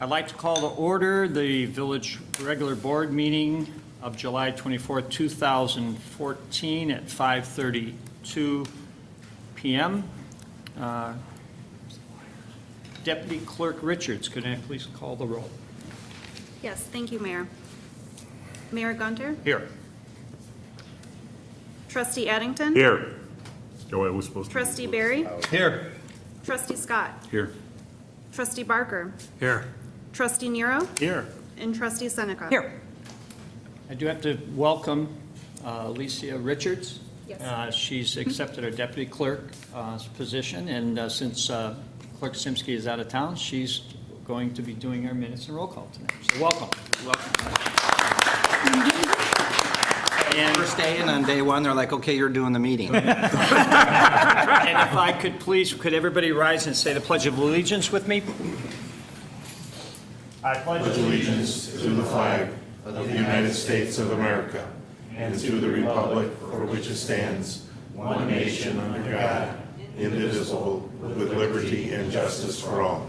I'd like to call to order the village regular board meeting of July 24th, 2014 at 5:32 p.m. Deputy Clerk Richards, could I please call the roll? Yes, thank you, Mayor. Mayor Gunter? Here. Trustee Addington? Here. Oh, I was supposed to. Trustee Barry? Here. Trustee Scott? Here. Trustee Barker? Here. Trustee Nero? Here. And Trustee Seneca? Here. I do have to welcome Alicia Richards. Yes. She's accepted her deputy clerk position, and since Clerk Simsky is out of town, she's going to be doing our minutes and roll call tonight. So welcome. And First day, and on day one, they're like, okay, you're doing the meeting. and if I could please, could everybody rise and say the Pledge of Allegiance with me? I pledge Allegiance to the flag of the United States of America and to the republic for which it stands, one nation under God, indivisible, with liberty and justice for all.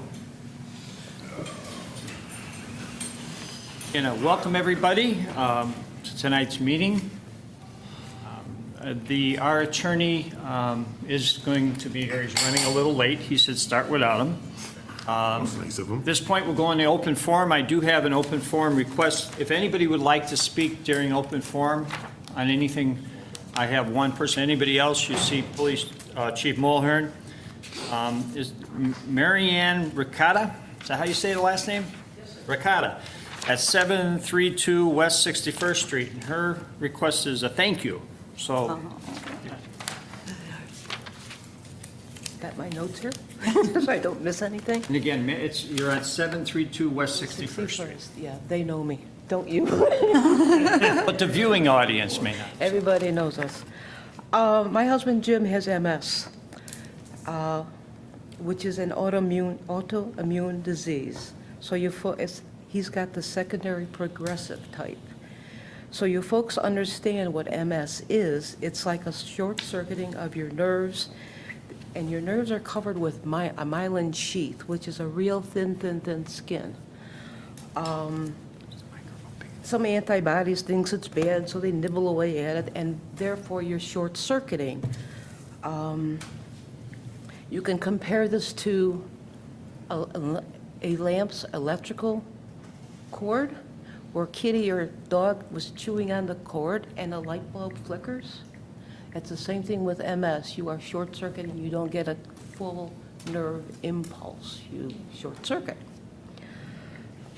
And welcome everybody to tonight's meeting. Our attorney is going to be here. He's running a little late. He said start without him. That's nice of him. At this point, we'll go on the open forum. I do have an open forum request. If anybody would like to speak during open forum on anything, I have one person. Anybody else? You see Police Chief Mulhern. Is Marianne Ricotta? Is that how you say the last name? Yes, sir. Ricotta, at 732 West 61st Street. And her request is a thank you. So, Got my notes here, so I don't miss anything. and again, you're at 732 West 61st Street. Yeah, they know me, don't you? But the viewing audience may not. Everybody knows us. My husband Jim has MS, which is an autoimmune disease. So he's got the secondary progressive type. So you folks understand what MS is. It's like a short-circuiting of your nerves, and your nerves are covered with a myelin sheath, which is a real thin skin. Some antibodies thinks it's bad, so they nibble away at it, and therefore you're short-circuiting. You can compare this to a lamp's electrical cord, where kitty or dog was chewing on the cord and the light bulb flickers. It's the same thing with MS. You are short-circuiting, you don't get a full nerve impulse, you short-circuit.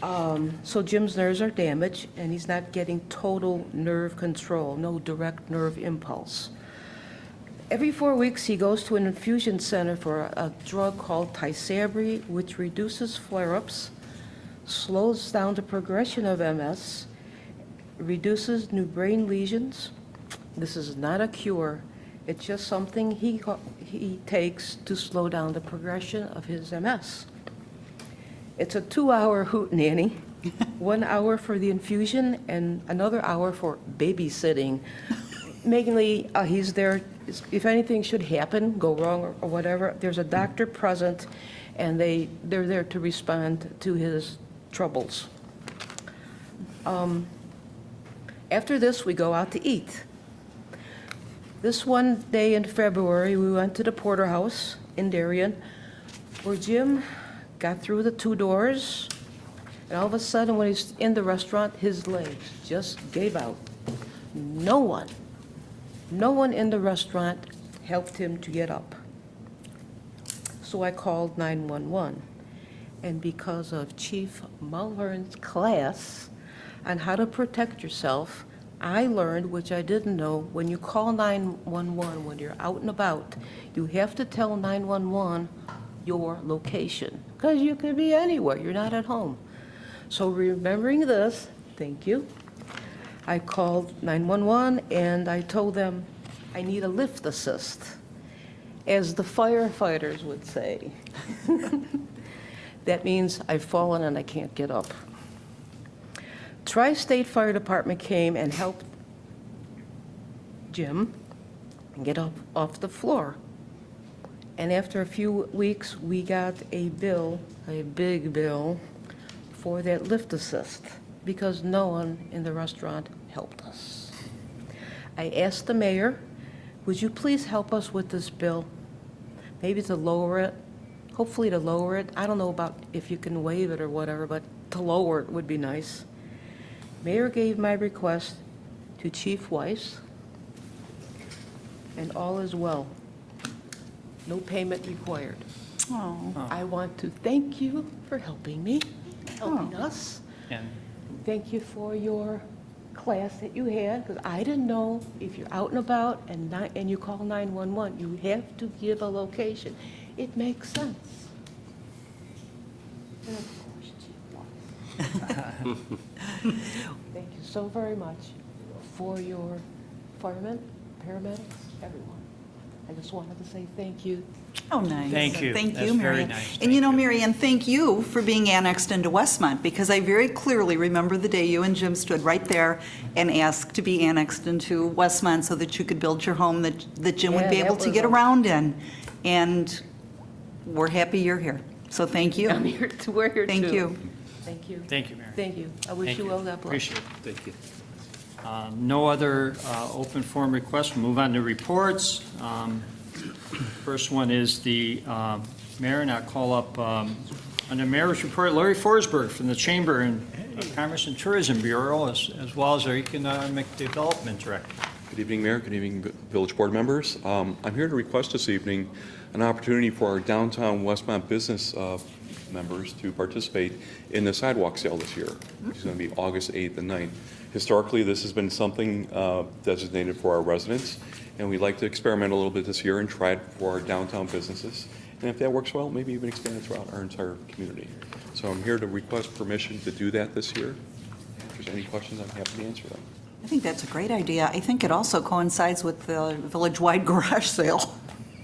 So Jim's nerves are damaged, and he's not getting total nerve control, no direct nerve impulse. Every 4 weeks, he goes to an infusion center for a drug called Tysabri, which reduces flare-ups, slows down the progression of MS, reduces new brain lesions. This is not a cure. It's just something he takes to slow down the progression of his MS. It's a 2-hour hootenanny, 1 hour for the infusion and another hour for babysitting. Mainly, he's there, if anything should happen, go wrong or whatever, there's a doctor present, and they're there to respond to his troubles. After this, we go out to eat. This one day in February, we went to the Porterhouse in Darien, where Jim got through the 2 doors, and all of a sudden, when he's in the restaurant, his legs just gave out. No one in the restaurant helped him to get up. So I called 911. And because of Chief Mulhern's class on how to protect yourself, I learned, which I didn't know, when you call 911, when you're out and about, you have to tell 911 your location, because you could be anywhere, you're not at home. So remembering this, thank you, I called 911 and I told them I need a lift assist, as the firefighters would say. That means I've fallen and I can't get up. Tri-State Fire Department came and helped Jim get up off the floor. And after a few weeks, we got a bill, a big bill, for that lift assist because no one in the restaurant helped us. I asked the mayor, would you please help us with this bill? Maybe to lower it, hopefully to lower it. I don't know about if you can waive it or whatever, but to lower it would be nice. Mayor gave my request to Chief Weiss, and all is well. No payment required. Oh, I want to thank you for helping me, helping us. And Thank you for your class that you had, because I didn't know if you're out and about and you call 911, you have to give a location. It makes sense. And of course, Chief Weiss. Thank you so very much for your firemen, paramedics, everyone. I just wanted to say thank you. oh, nice. Thank you. Thank That's you, very Marion. nice. And you Thank know, you. Marion, thank you for being annexed into Westmont, because I very clearly remember the day you and Jim stood right there and asked to be annexed into Westmont so that you could build your home that Jim would Yeah, be that able to was get a- around in. And we're happy you're here. So thank you. I'm here to, we're here too. Thank you. Thank you. thank you, Mayor. Thank you. I wish Thank you well, God bless. Appreciate it. Thank you. No other open forum requests. We'll move on to reports. First one is the mayor, and I'll call up on the mayor's report, Larry Forsberg from the Chamber and Commerce and Tourism Bureau, as well as our Economic Development Director. Good evening, Mayor. Good evening, Village Board members. I'm here to request this evening an opportunity for our downtown Westmont business members to participate in the sidewalk sale this year, which is going to be August 8th and 9th. Historically, this has been something designated for our residents, and we'd like to experiment a little bit this year and try it for our downtown businesses. And if that works well, maybe even expand it throughout our entire community. So I'm here to request permission to do that this year. If there's any questions, I'm happy to answer them. I think that's a great idea. I think it also coincides with the village-wide garage sale.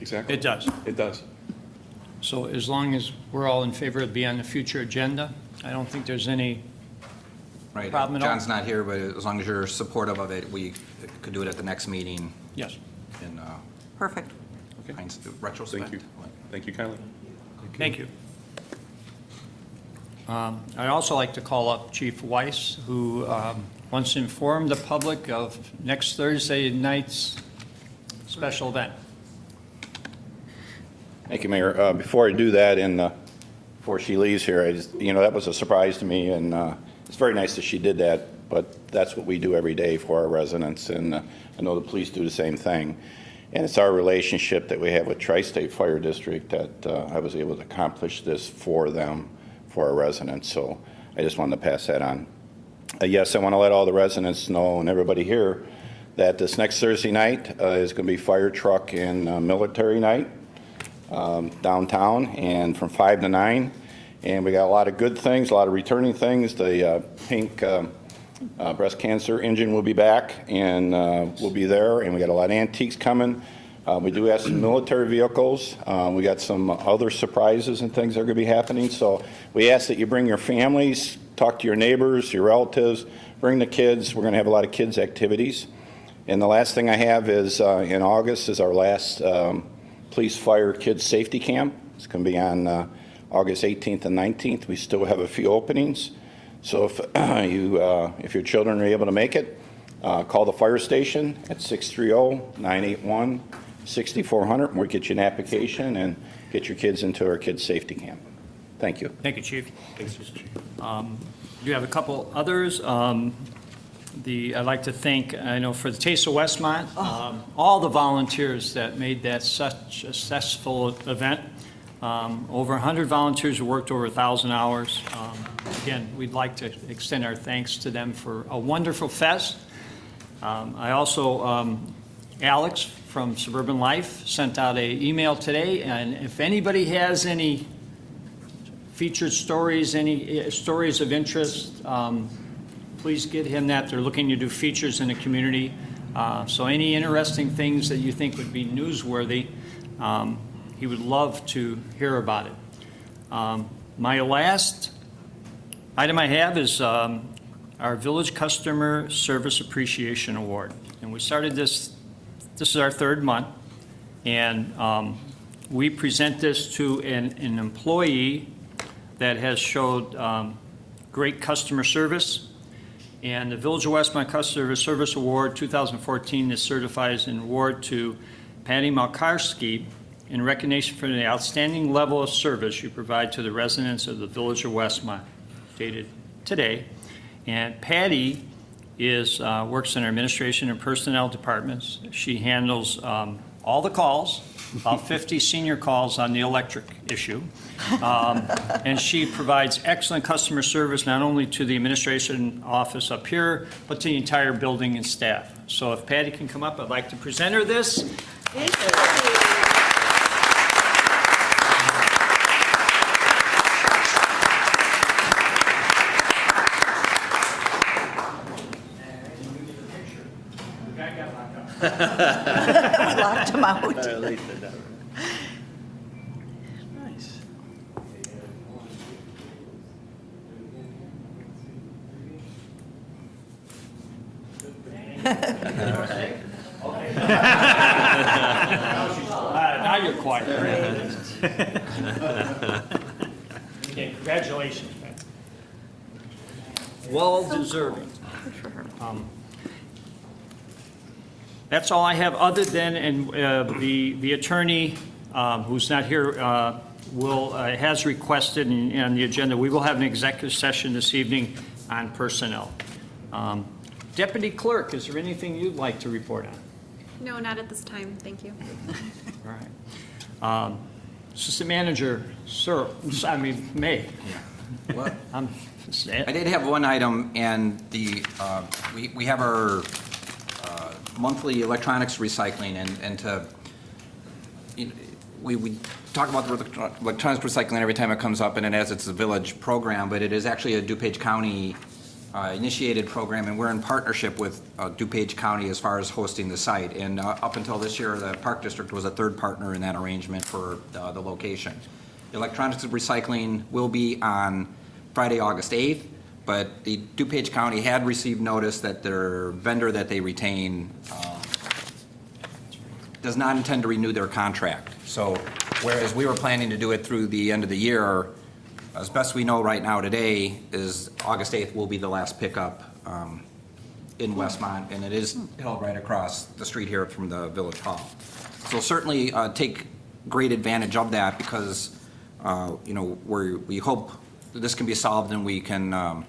Exactly. It does. It does. So as long as we're all in favor of being on the future agenda, I don't think there's any Right. Problem at all? John's not here, but as long as you're supportive of it, we could do it at the next meeting yes. in Perfect. Okay. retrospect. Thank you. Thank you kindly. Thank you. I'd also like to call up Chief Weiss, who wants to inform the public of next Thursday night's special event. Thank you, Mayor. Before I do that, and before she leaves here, I just, that was a surprise to me, and it's very nice that she did that, but that's what we do every day for our residents, and I know the police do the same thing. And it's our relationship that we have with Tri-State Fire District that I was able to accomplish this for them, for our residents, so I just wanted to pass that on. Yes, I want to let all the residents know, and everybody here, that this next Thursday night is going to be fire truck and military night downtown, and from 5 to 9. And we got a lot of good things, a lot of returning things. The pink breast cancer engine will be back, and we'll be there. And we got a lot of antiques coming. We do have some military vehicles. We got some other surprises and things that are going to be happening. So we ask that you bring your families, talk to your neighbors, your relatives, bring the kids. We're going to have a lot of kids' activities. And the last thing I have is in August is our last police fire kids safety camp. It's going to be on August 18th and 19th. We still have a few openings. So if if your children are able to make it, call the fire station at 630-981-6400, and we'll get you an application and get your kids into our kids safety camp. Thank you. Thank you, Chief. Do have a couple others. I'd like to thank, I know for the Taste of Westmont, all the volunteers that made that such a successful event. Over 100 volunteers who worked over 1,000 hours. Again, we'd like to extend our thanks to them for a wonderful fest. I also, Alex from Suburban Life sent out an email today, and if anybody has any featured stories, any stories of interest, please get him that. They're looking to do features in the community. So any interesting things that you think would be newsworthy, he would love to hear about it. My last item I have is our Village Customer Service Appreciation Award. And we started this is our third month, and we present this to an employee that has showed great customer service. And the Village of Westmont Customer Service Award 2014 is certified as an award to Patty Malkarski in recognition for the outstanding level of service you provide to the residents of the Village of Westmont, dated today. And Patty works in our administration and personnel departments. She handles all the calls, about 50 senior calls on the electric issue. And she provides excellent customer service not only to the administration office up here, but to the entire building and staff. So if Patty can come up, I'd like to present her this. Locked him out. Nice. Now you're quiet. Okay, congratulations, man. Well deserving. That's all I have, other than, and the attorney, who's not here, has requested on the agenda, we will have an executive session this evening on personnel. Deputy Clerk, is there anything you'd like to report on? No, not at this time. Thank you. All right. Assistant Manager, May. Well, I I did have one item, and we have our monthly electronics recycling, and to, we talk about the electronics recycling every time it comes up, and it as it's a village program, but it is actually a DuPage County initiated program, and we're in partnership with DuPage County as far as hosting the site. And up until this year, the Park District was a third partner in that arrangement for the location. Electronics recycling will be on Friday, August 8th, but the DuPage County had received notice that their vendor that they retain does not intend to renew their contract. So whereas we were planning to do it through the end of the year, as best we know right now today is August 8th will be the last pickup in Westmont, and it is held right across the street here from the Village Hall. So certainly take great advantage of that, because we hope that this can be solved and we can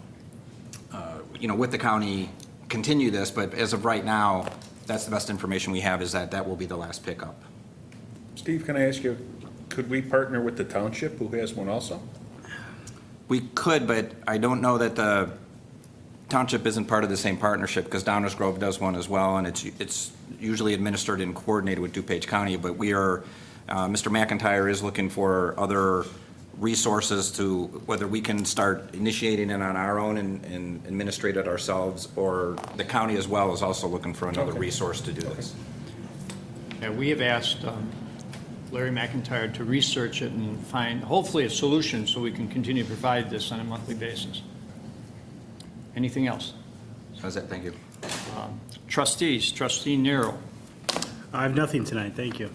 with the county continue this, but as of right now, that's the best information we have, is that will be the last pickup. Steve, can I ask you, could we partner with the township, who has one also? We could, but I don't know that the township isn't part of the same partnership, because Downers Grove does one as well, and it's usually administered and coordinated with DuPage County, but we are, Mr. McIntyre is looking for other resources to, whether we can start initiating it on our own and administrate it ourselves, or the county as well is also looking for another resource to do this. And we have asked Larry McIntyre to research it and find, hopefully, a solution so we can continue to provide this on a monthly basis. Anything else? That's it, thank you. Trustees, Trustee Nero. I have nothing tonight, thank you.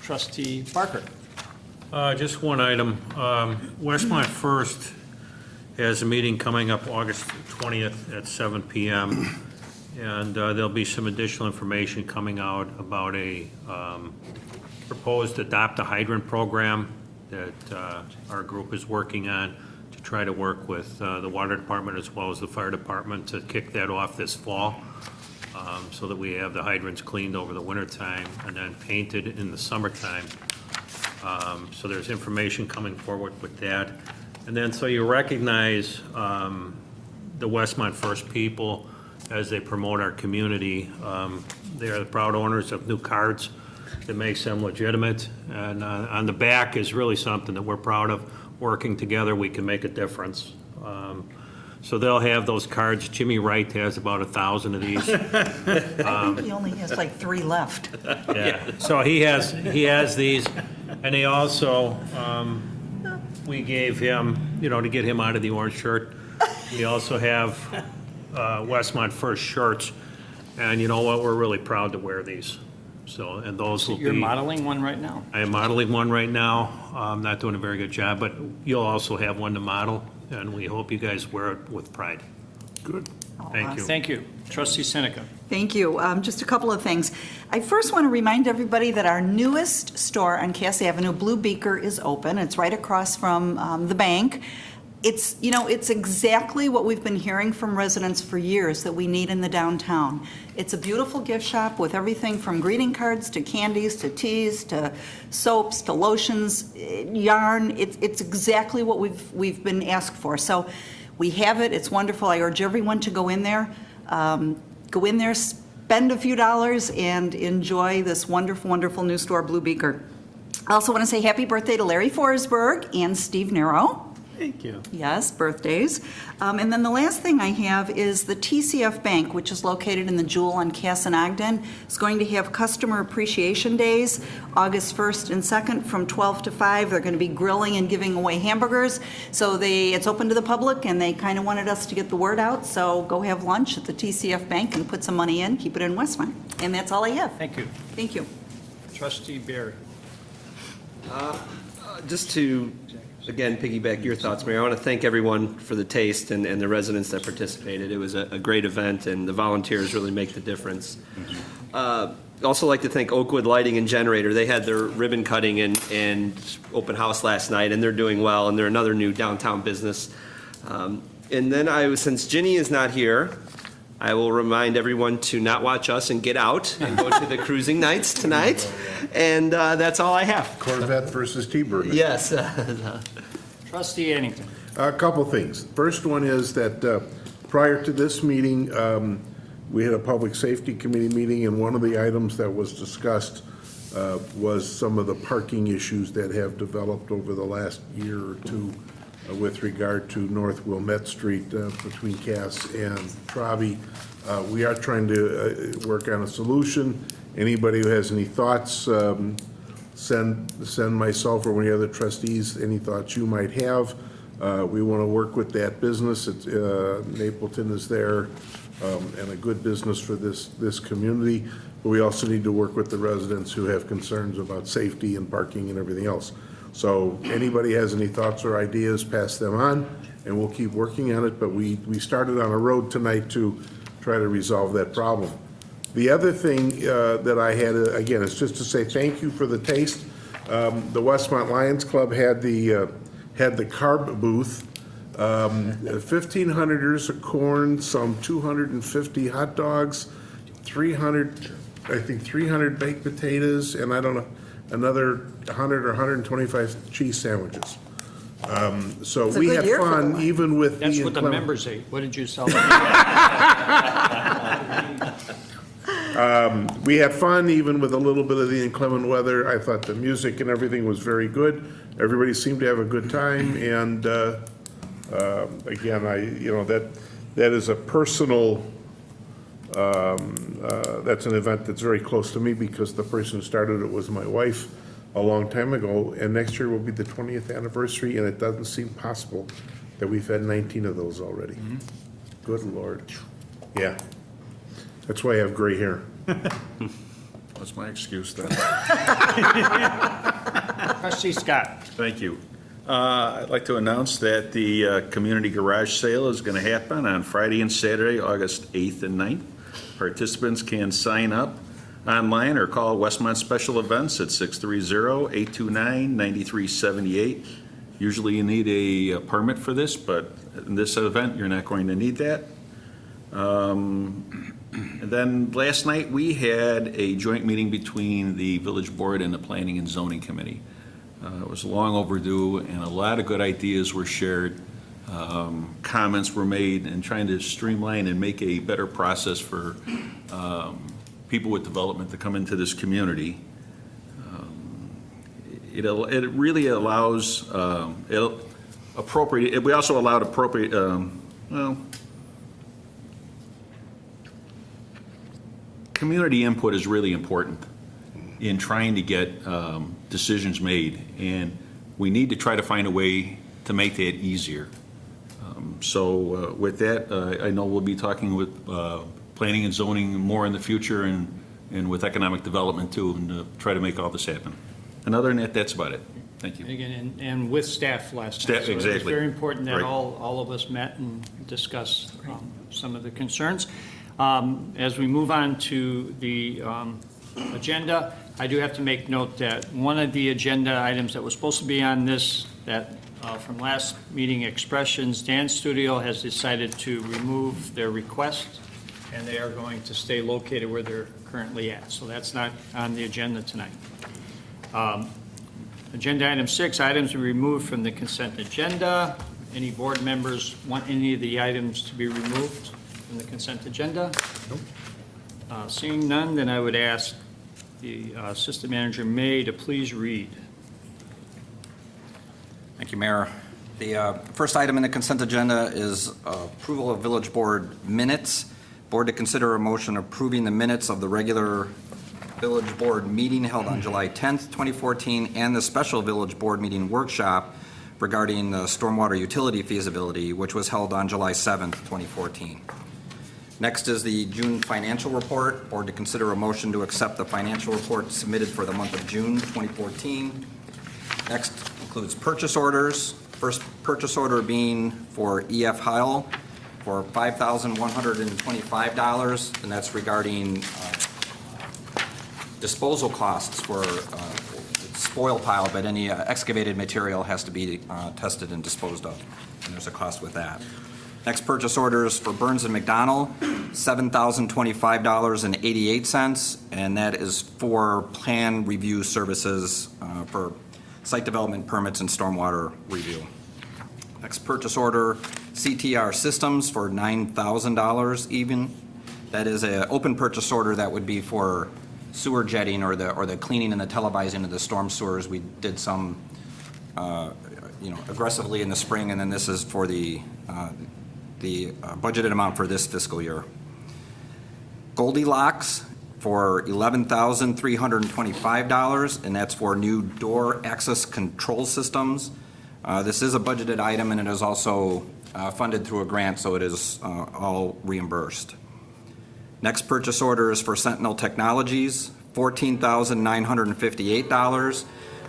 Trustee Barker. Just one item. Westmont First has a meeting coming up August 20th at 7 p.m. And there'll be some additional information coming out about a proposed Adopt a Hydrant program that our group is working on to try to work with the water department as well as the fire department to kick that off this fall, so that we have the hydrants cleaned over the wintertime and then painted in the summertime. So there's information coming forward with that. And then so you recognize the Westmont First people as they promote our community. They are the proud owners of new cards that makes them legitimate. And on the back is really something that we're proud of. Working together, we can make a difference. So they'll have those cards. Jimmy Wright has about 1,000 of these. I think he only has like 3 left. Yeah, so he has these, and they also, we gave him, to get him out of the orange shirt, we also have Westmont First shirts, and you know what, we're really proud to wear these. So, and those will be. You're modeling one right now? I am modeling one right now. I'm not doing a very good job, but you'll also have one to model and we hope you guys wear it with pride. Good. Thank you. Thank you. Trustee Seneca. Thank you. Just a couple of things. I first want to remind everybody that our newest store on Cass Avenue, Blue Beaker, is open. It's right across from the bank. It's, it's exactly what we've been hearing from residents for years that we need in the downtown. It's a beautiful gift shop with everything from greeting cards to candies to teas to soaps to lotions, yarn. It's exactly what we've been asked for. So we have it. It's wonderful. I urge everyone to go in there. Go in there, spend a few dollars, and enjoy this wonderful, wonderful new store, Blue Beaker. I also want to say happy birthday to Larry Forsberg and Steve Nero. Thank you. Yes, birthdays. And then the last thing I have is the TCF Bank, which is located in the Jewel on Cass and Ogden. It's going to have Customer Appreciation Days, August 1st and 2nd from 12 to 5. They're going to be grilling and giving away hamburgers. So it's open to the public, and they kind of wanted us to get the word out. So go have lunch at the TCF Bank and put some money in, keep it in Westmont. And that's all I have. Thank you. Thank you. Trustee Barry. Just to, again, piggyback your thoughts, Mayor, I want to thank everyone for the taste and the residents that participated. It was a great event, and the volunteers really make the difference. Also like to thank Oakwood Lighting and Generator. They had their ribbon cutting and open house last night, and they're doing well, and they're another new downtown business. And then since Ginny is not here, I will remind everyone to not watch us and get out and go to the cruising nights tonight. And that's all I have. Corvette versus T-Bird. Yes. Trustee Addington. A couple things. First one is that prior to this meeting, we had a Public Safety Committee meeting, and one of the items that was discussed was some of the parking issues that have developed over the last year or two with regard to North Wilmette Street between Cass and Travi. We are trying to work on a solution. Anybody who has any thoughts, send myself or one of the other trustees any thoughts you might have. We want to work with that business. Napleton is there and a good business for this community. But we also need to work with the residents who have concerns about safety and parking and everything else. So anybody has any thoughts or ideas, pass them on, and we'll keep working on it. But we started on a road tonight to try to resolve that problem. The other thing that I had, again, is just to say thank you for the taste. The Westmont Lions Club had the carb booth, 1,500 ears of corn, some 250 hot dogs, 300 baked potatoes, and I don't know, another 100 or 125 cheese sandwiches. So It's a we good had year for fun the even with the That's what the inclement- members ate. What did you sell? We had fun even with a little bit of the inclement weather. I thought the music and everything was very good. Everybody seemed to have a good time, and again, that is a personal. That's an event that's very close to me because the person who started it was my wife a long time ago, and next year will be the 20th anniversary, and it doesn't seem possible that we've had 19 of those already. Good Lord. Yeah. That's why I have gray hair. That's my excuse then. Trustee Scott. Thank you. I'd like to announce that the community garage sale is going to happen on Friday and Saturday, August 8th and 9th. Participants can sign up online or call Westmont Special Events at 630-829-9378. Usually you need a permit for this, but in this event, you're not going to need that. And then last night, we had a joint meeting between the Village Board and the Planning and Zoning Committee. It was long overdue, and a lot of good ideas were shared. Comments were made, and trying to streamline and make a better process for people with development to come into this community. It really allows, we also allowed appropriate, community input is really important in trying to get decisions made, and we need to try to find a way to make that easier. So with that, I know we'll be talking with planning and zoning more in the future, and with economic development too, and try to make all this happen. And other than that, that's about it. Thank you. Again, and with staff last night. Staff, So it was exactly. very important that Right. all of us met and discussed some of the concerns. As we move on to the agenda, I do have to make note that one of the agenda items that was supposed to be on this, that from last meeting expressions, Dance Studio has decided to remove their request, and they are going to stay located where they're currently at. So that's not on the agenda tonight. Agenda item 6, items removed from the consent agenda. Any board members want any of the items to be removed from the consent agenda? Seeing none, then I would ask the Assistant Manager May to please read. Thank you, Mayor. The first item in the consent agenda is approval of village board minutes. Board to consider a motion approving the minutes of the regular village board meeting held on July 10th, 2014, and the special village board meeting workshop regarding the stormwater utility feasibility, which was held on July 7th, 2014. Next is the June financial report. Board to consider a motion to accept the financial report submitted for the month of June 2014. Next includes purchase orders. First purchase order being for E.F. Heil for $5,125, and that's regarding disposal costs for spoil pile, but any excavated material has to be tested and disposed of, and there's a cost with that. Next purchase orders for Burns and McDonnell, $7,025.88, and that is for plan review services for site development permits and stormwater review. Next purchase order, CTR Systems for $9,000 even. That is an open purchase order that would be for sewer jetting or the cleaning and the televising of the storm sewers. We did some, aggressively in the spring, and then this is for the budgeted amount for this fiscal year. Goldilocks for $11,325, and that's for new door access control systems. This is a budgeted item, and it is also funded through a grant, so it is all reimbursed. Next purchase order is for Sentinel Technologies, $14,958,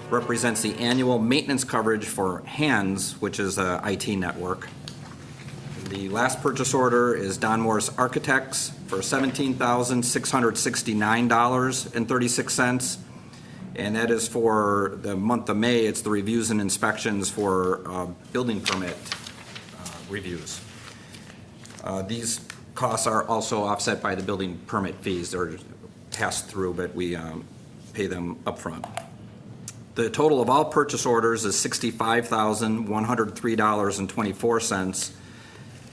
represents the annual maintenance coverage for HANS, which is a IT network. The last purchase order is Don Morris Architects for $17,669.36, and that is for the month of May. It's the reviews and inspections for building permit reviews. These costs are also offset by the building permit fees. They're passed through, but we pay them upfront. The total of all purchase orders is $65,103.24.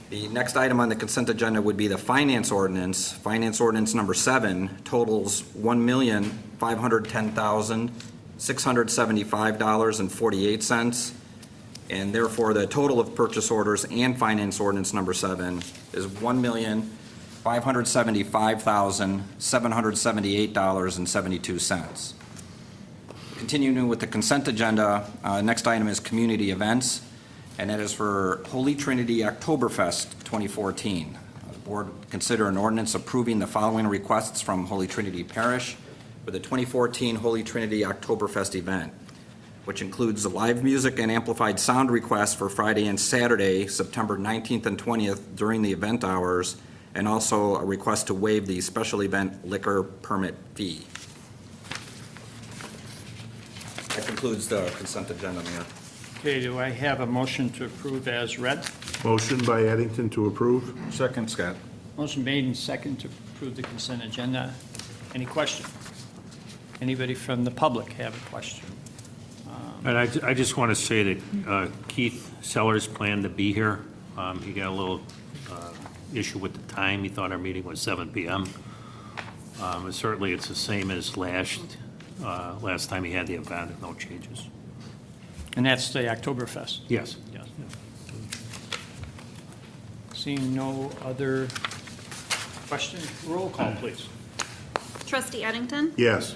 The next item on the consent agenda would be the finance ordinance. Finance ordinance number 7 totals $1,510,675.48. And therefore, the total of purchase orders and finance ordinance number 7 is $1,575,778.72. Continuing with the consent agenda, next item is community events, and that is for Holy Trinity Oktoberfest 2014. The board consider an ordinance approving the following requests from Holy Trinity Parish for the 2014 Holy Trinity Oktoberfest event, which includes the live music and amplified sound requests for Friday and Saturday, September 19th and 20th during the event hours, and also a request to waive the special event liquor permit fee. That concludes the consent agenda, Mayor. Okay, do I have a motion to approve as read? Motion by Addington to approve. Second, Scott. Motion made and second to approve the consent agenda. Any question? Anybody from the public have a question? And I just want to say that Keith Sellers planned to be here. He got a little issue with the time. He thought our meeting was 7 p.m. Certainly, it's the same as last time he had the event, no changes. And that's the Oktoberfest? Yes. Yes. Seeing no other questions, roll call, please. Trustee Addington? Yes.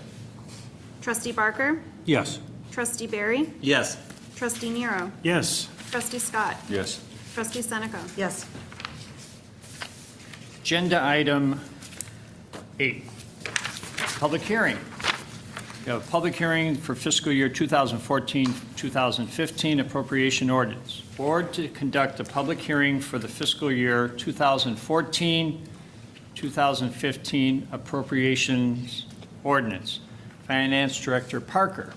Trustee Barker? Yes. Trustee Barry? Yes. Trustee Nero? Yes. Trustee Scott? Yes. Trustee Seneca? Yes. Agenda item 8, public hearing. We have a public hearing for fiscal year 2014-2015 appropriation ordinance. Board to conduct a public hearing for the fiscal year 2014-2015 appropriations ordinance. Finance Director Parker.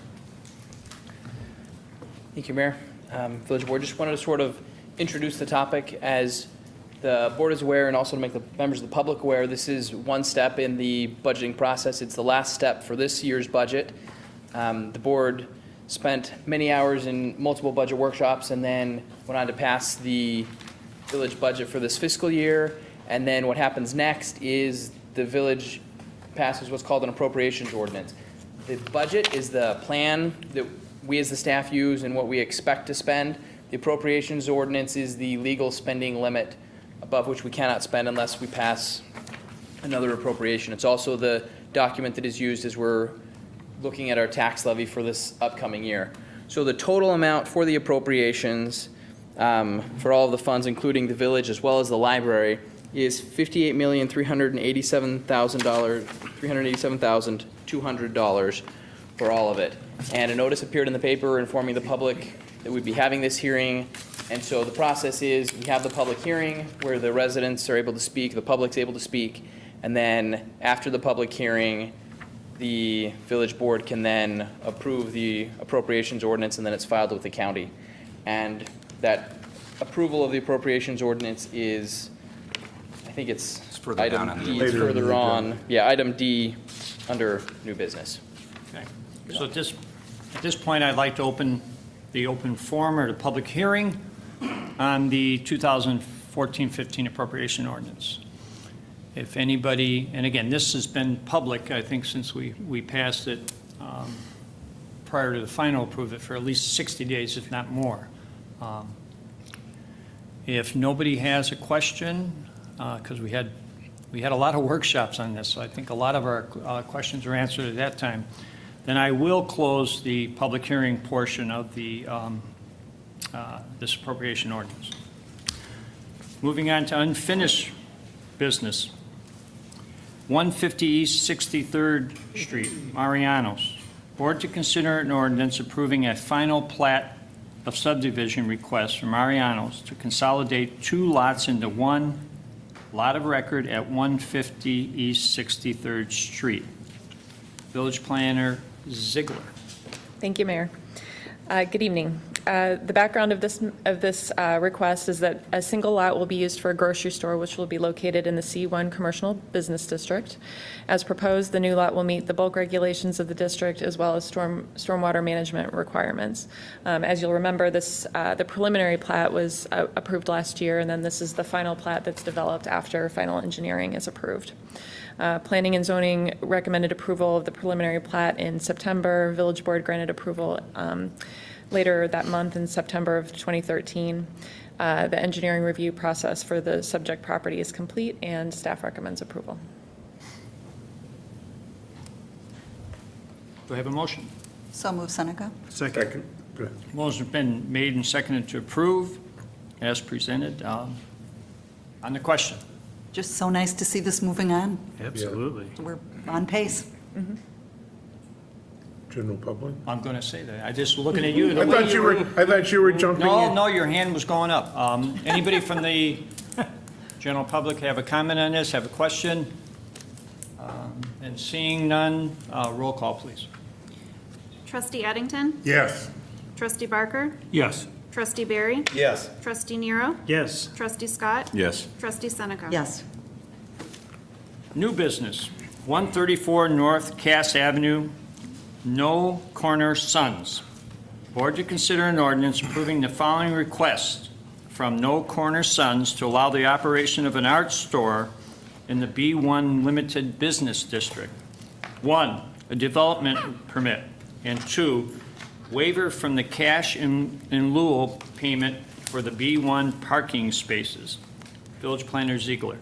Thank you, Mayor. Village Board, just wanted to sort of introduce the topic. As the board is aware, and also to make the members of the public aware, this is one step in the budgeting process. It's the last step for this year's budget. The board spent many hours in multiple budget workshops and then went on to pass the village budget for this fiscal year. And then what happens next is the village passes what's called an appropriations ordinance. The budget is the plan that we as the staff use and what we expect to spend. The appropriations ordinance is the legal spending limit above which we cannot spend unless we pass another appropriation. It's also the document that is used as we're looking at our tax levy for this upcoming year. So the total amount for the appropriations for all of the funds, including the village as well as the library, is $58,387,200 for all of it. And a notice appeared in the paper informing the public that we'd be having this hearing. And so the process is we have the public hearing where the residents are able to speak, the public's able to speak, and then after the public hearing, the village board can then approve the appropriations ordinance, and then it's filed with the county. And that approval of the appropriations ordinance is, I think it's further down on item the D, it's Later in further the on, yeah, item D under new business. Okay. So at this point, I'd like to open the open forum or the public hearing on the 2014-15 appropriation ordinance. If anybody, and again, this has been public, I think, since we passed it prior to the final approval for at least 60 days, if not more. If nobody has a question, because we had a lot of workshops on this, so I think a lot of our questions were answered at that time, then I will close the public hearing portion of the this appropriation ordinance. Moving on to unfinished business. 150 East 63rd Street, Mariano's. Board to consider an ordinance approving a final plat of subdivision request from Mariano's to consolidate two lots into one lot of record at 150 East 63rd Street. Village Planner Ziegler. Thank you, Mayor. Good evening. The background of this request is that a single lot will be used for a grocery store, which will be located in the C1 Commercial Business District. As proposed, the new lot will meet the bulk regulations of the district as well as stormwater management requirements. As you'll remember, the preliminary plat was approved last year, and then this is the final plat that's developed after final engineering is approved. Planning and Zoning recommended approval of the preliminary plat in September. Village Board granted approval later that month in September of 2013. The engineering review process for the subject property is complete, and staff recommends approval. Do I have a motion? So move, Seneca. Second. Good. Motion's been made and seconded to approve as presented. On the question. Just so nice to see this moving on. Absolutely. We're on pace. General public. I'm going to say that. I just looking at you. I thought you were jumping No, in. no, your hand was going up. Anybody from the general public have a comment on this, have a question? And seeing none, roll call, please. Trustee Addington? Yes. Trustee Barker? Yes. Trustee Barry? Yes. Trustee Nero? Yes. Trustee Scott? Yes. Trustee Seneca? Yes. New business, 134 North Cass Avenue, No Corner Sons. Board to consider an ordinance approving the following request from No Corner Sons to allow the operation of an art store in the B1 Limited Business District. 1, a development permit, and 2, waiver from the cash in lieu payment for the B1 parking spaces. Village Planner Ziegler.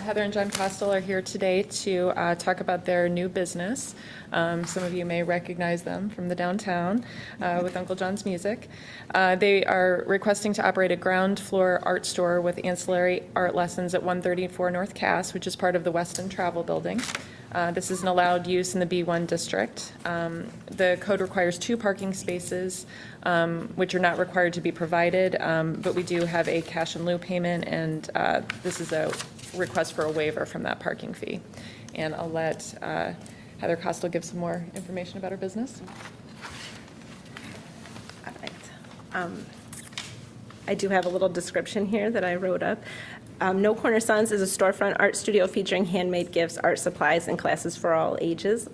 Heather and John Costel are here today to talk about their new business. Some of you may recognize them from the downtown with Uncle John's Music. They are requesting to operate a ground floor art store with ancillary art lessons at 134 North Cass, which is part of the Weston Travel Building. This is an allowed use in the B1 district. The code requires 2 parking spaces, which are not required to be provided, but we do have a cash and lieu payment, and this is a request for a waiver from that parking fee. And I'll let Heather Costel give some more information about her business. All right. I do have a little description here that I wrote up. No Corner Sons is a storefront art studio featuring handmade gifts, art supplies, and classes for all ages.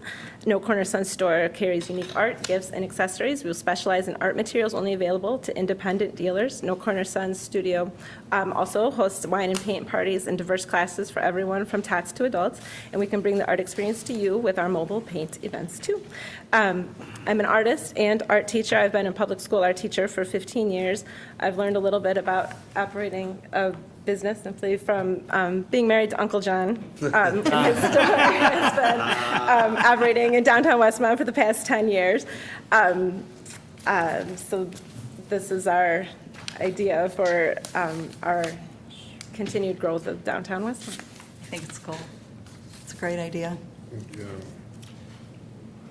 No Corner Sons store carries unique art, gifts, and accessories. We will specialize in art materials only available to independent dealers. No Corner Sons studio also hosts wine and paint parties and diverse classes for everyone from tots to adults, and we can bring the art experience to you with our mobile paint events too. I'm an artist and art teacher. I've been a public school art teacher for 15 years. I've learned a little bit about operating a business simply from being married to Uncle John. His store has been operating in downtown Westmont for the past 10 years. So this is our idea for our continued growth of downtown Westmont. I think it's cool. It's a great idea. Yeah.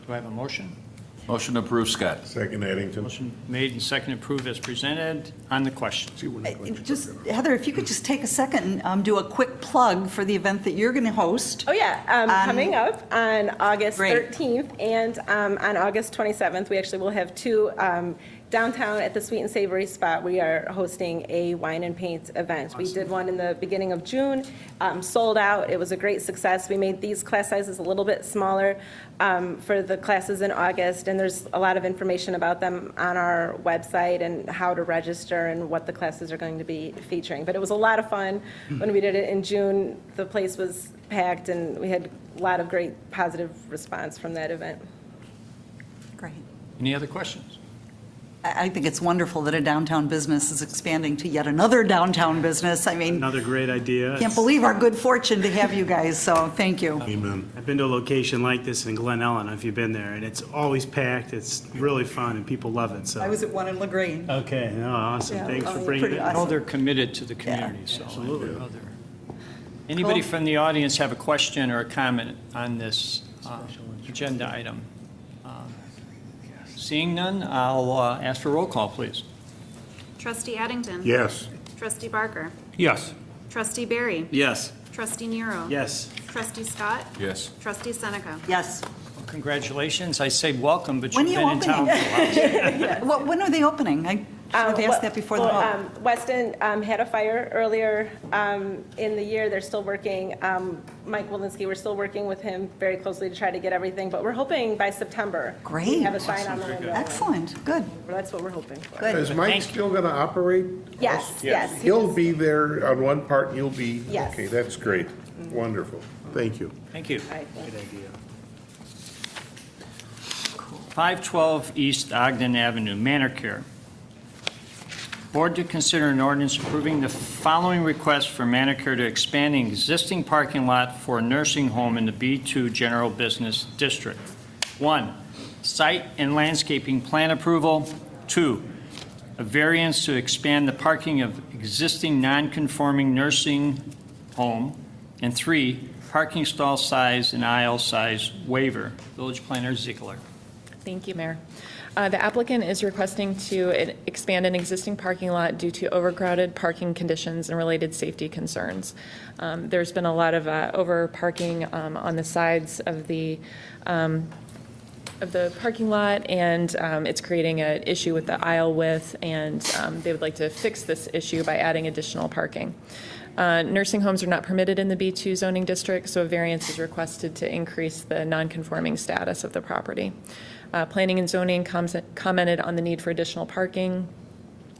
Do I have a motion? Motion to approve, Scott. Second, Addington. Motion made and seconded, approved as presented. On the question. See when the questions Just, are good. Heather, if you could just take a second and do a quick plug for the event that you're going to host. Oh, yeah. Coming up on August Great. 13th and on August 27th, we actually will have 2 downtown at the Sweet and Savory spot. We are hosting a wine and paint event. We did one in the beginning of June, sold out. It was a great success. We made these class sizes a little bit smaller for the classes in August, and there's a lot of information about them on our website and how to register and what the classes are going to be featuring. But it was a lot of fun. When we did it in June, the place was packed, and we had a lot of great positive response from that event. Great. Any other questions? I think it's wonderful that a downtown business is expanding to yet another downtown business. I mean, Another great idea. can't believe our good fortune to have you guys, so thank you. Amen. I've been to a location like this in Glen Ellen, if you've been there, and it's always packed. It's really fun, and people love it, so. I was at one in LaGrange. Okay, no, awesome. Yeah, Thanks oh, for you're bringing pretty it. I know awesome. they're committed to the community, so. Absolutely. Anybody Cool. from the audience have a question or a comment on this agenda item? Seeing none, I'll ask for roll call, please. Trustee Addington. Yes. Trustee Barker. Yes. Trustee Barry. Yes. Trustee Nero. Yes. Trustee Scott. Yes. Trustee Seneca. Yes. Well, congratulations. I say welcome, but When you've are you been in town for a while. Well, when are they opening? I should have asked that before the vote. Weston had a fire earlier in the year. They're still working. Mike Walensky, we're still working with him very closely to try to get everything, but we're hoping by September. We Great. have a sign on the window. Excellent, good. Well, that's what we're hoping for. Good. Is Mike Thank still going to operate? Yes, yes. He'll be there on one part, and you'll be? Yes. Okay, that's great. Wonderful. Thank you. Thank you. All right, thank you. 512 East Ogden Avenue, Manor Care. Board to consider an ordinance approving the following request for Manor Care to expand an existing parking lot for a nursing home in the B2 General Business District. 1, site and landscaping plan approval. 2, a variance to expand the parking of existing non-conforming nursing home. And 3, parking stall size and aisle size waiver. Village Planner Ziegler. Thank you, Mayor. The applicant is requesting to expand an existing parking lot due to overcrowded parking conditions and related safety concerns. There's been a lot of over-parking on the sides of the parking lot, and it's creating an issue with the aisle width, and they would like to fix this issue by adding additional parking. Nursing homes are not permitted in the B2 zoning district, so a variance is requested to increase the non-conforming status of the property. Planning and zoning commented on the need for additional parking,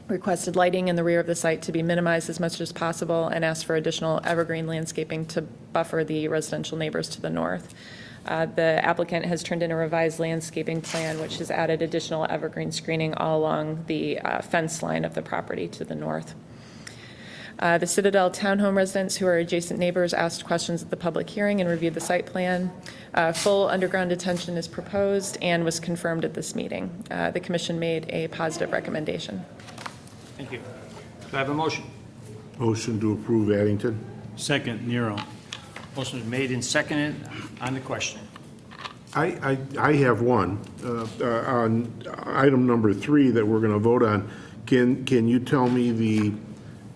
requested lighting in the rear of the site to be minimized as much as possible, and asked for additional evergreen landscaping to buffer the residential neighbors to the north. The applicant has turned in a revised landscaping plan, which has added additional evergreen screening all along the fence line of the property to the north. The Citadel Townhome residents, who are adjacent neighbors, asked questions at the public hearing and reviewed the site plan. Full underground detention is proposed and was confirmed at this meeting. The commission made a positive recommendation. Thank you. Do I have a motion? Motion to approve Addington? Second, Nero. Motion is made and seconded on the question. I have one. On item number 3 that we're going to vote on, can you tell me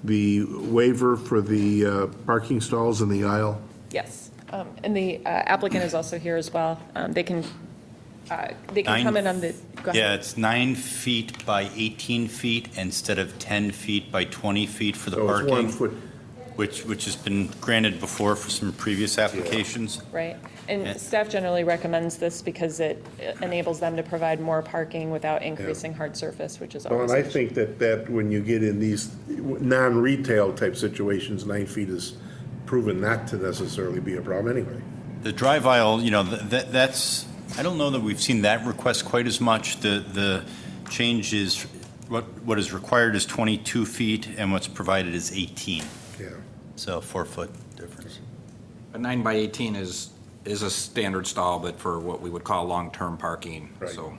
the waiver for the parking stalls in the aisle? Yes. And the applicant is also here as well. They can come in on the, go ahead. Yeah, it's 9 feet by 18 feet instead of 10 feet by 20 feet for the So it's 1 parking, foot. which has been granted before for some previous applications. Right. And staff generally recommends this because it enables them to provide more parking without increasing hard surface, which is Well, always. and I think that when you get in these non-retail type situations, 9 feet is proven not to necessarily be a problem anyway. The drive aisle, that's, I don't know that we've seen that request quite as much. The change is, what is required is 22 feet and what's provided is 18. Yeah. So 4-foot difference. A 9 by 18 is a standard stall, but for what we would call long-term parking. Right. So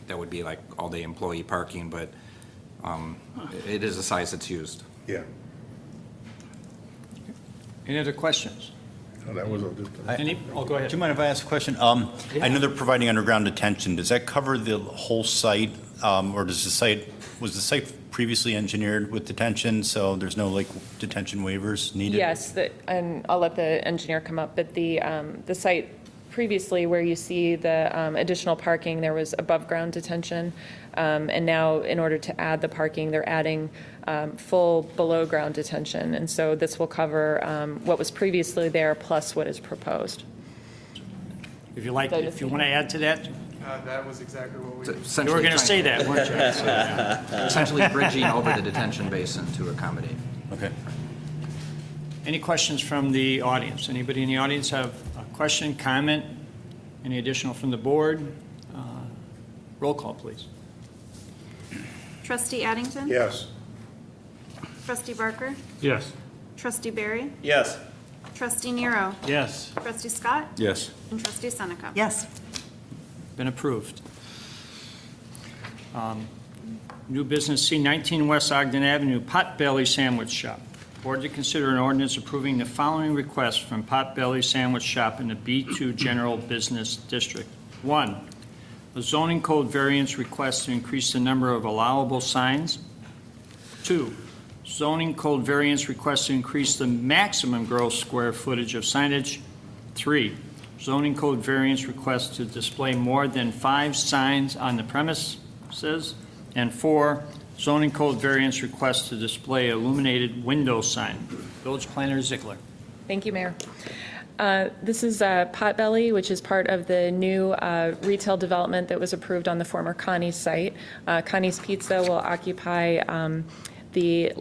that would be like all-day employee parking, but it is a size that's used. Yeah. Any other questions? No, that was just. Go ahead. Do you mind if I ask a question? I know they're providing underground detention. Does that cover the whole site? Or was the site previously engineered with detention, so there's no detention waivers needed? Yes, and I'll let the engineer come up, but the site previously where you see the additional parking, there was above-ground detention. And now, in order to add the parking, they're adding full below-ground detention. And so this will cover what was previously there plus what is proposed. If you want to add to that, That was exactly what we. you were going to say that, weren't you? Essentially bridging over the detention basin to accommodate. Okay. Any questions from the audience? Anybody in the audience have a question, comment? Any additional from the board? Roll call, please. Trustee Addington? Yes. Trustee Barker? Yes. Trustee Barry? Yes. Trustee Nero? Yes. Trustee Scott? Yes. And Trustee Seneca? Yes. Been approved. New business, C19 West Ogden Avenue, Potbelly Sandwich Shop. Board to consider an ordinance approving the following requests from Potbelly Sandwich Shop in the B2 General Business District. 1, a zoning code variance request to increase the number of allowable signs. 2, zoning code variance request to increase the maximum gross square footage of signage. 3, zoning code variance request to display more than 5 signs on the premises. And 4, zoning code variance request to display illuminated window sign. Village Planner Ziegler. Thank you, Mayor. This is Potbelly, which is part of the new retail development that was approved on the former Connie's site. Connie's Pizza will occupy the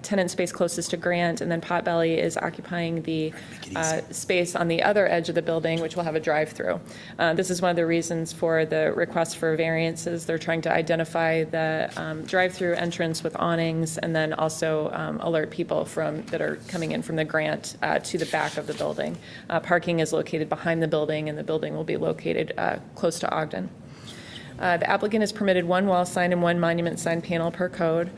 tenant space closest to Grant, and then Potbelly is occupying the space on the other edge of the building, which will have a drive-through. This is one of the reasons for the request for variances. They're trying to identify the drive-through entrance with awnings, and then also alert people that are coming in from the Grant to the back of the building. Parking is located behind the building, and the building will be located close to Ogden. The applicant is permitted 1 wall sign and 1 monument sign panel per code.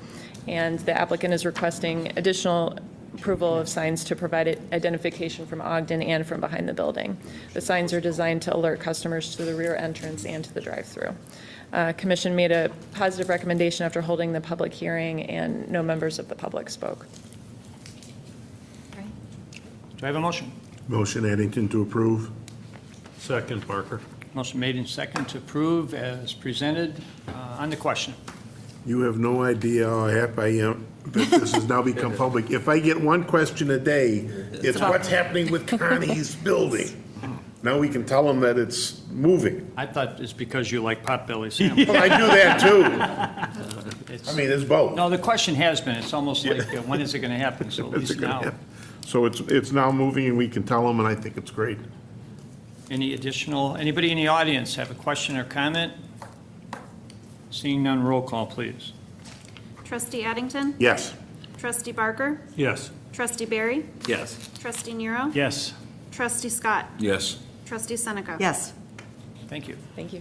And the applicant is requesting additional approval of signs to provide identification from Ogden and from behind the building. The signs are designed to alert customers to the rear entrance and to the drive-through. Commission made a positive recommendation after holding the public hearing, and no members of the public spoke. Do I have a motion? Motion Addington to approve. Second, Barker. Motion made and second to approve as presented. On the question. You have no idea how happy I am that this has now become public. If I get one question a day, it's what's happening with Connie's building. Now we can tell them that it's moving. I thought it's because you like Potbelly sandwich. Well, I do that too. I mean, it's both. No, the question has been, it's almost like, when is it going to happen? So at When's it least gonna now. happen? So it's now moving and we can tell them, and I think it's great. Anybody in the audience have a question or comment? Seeing none, roll call, please. Trustee Addington? Yes. Trustee Barker? Yes. Trustee Barry? Yes. Trustee Nero? Yes. Trustee Scott? Yes. Trustee Seneca? Yes. Thank you. Thank you.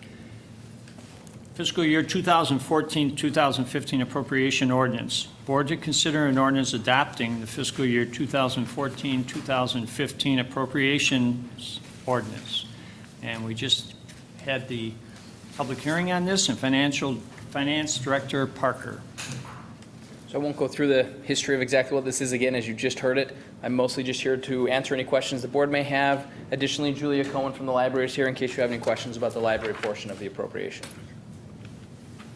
fiscal year 2014-2015 appropriation ordinance. Board to consider an ordinance adopting the fiscal year 2014-2015 appropriations ordinance. And we just had the public hearing on this, and Finance Director Parker. So I won't go through the history of exactly what this is again, as you just heard it. I'm mostly just here to answer any questions the board may have. Additionally, Julia Cohen from the library is here in case you have any questions about the library portion of the appropriation.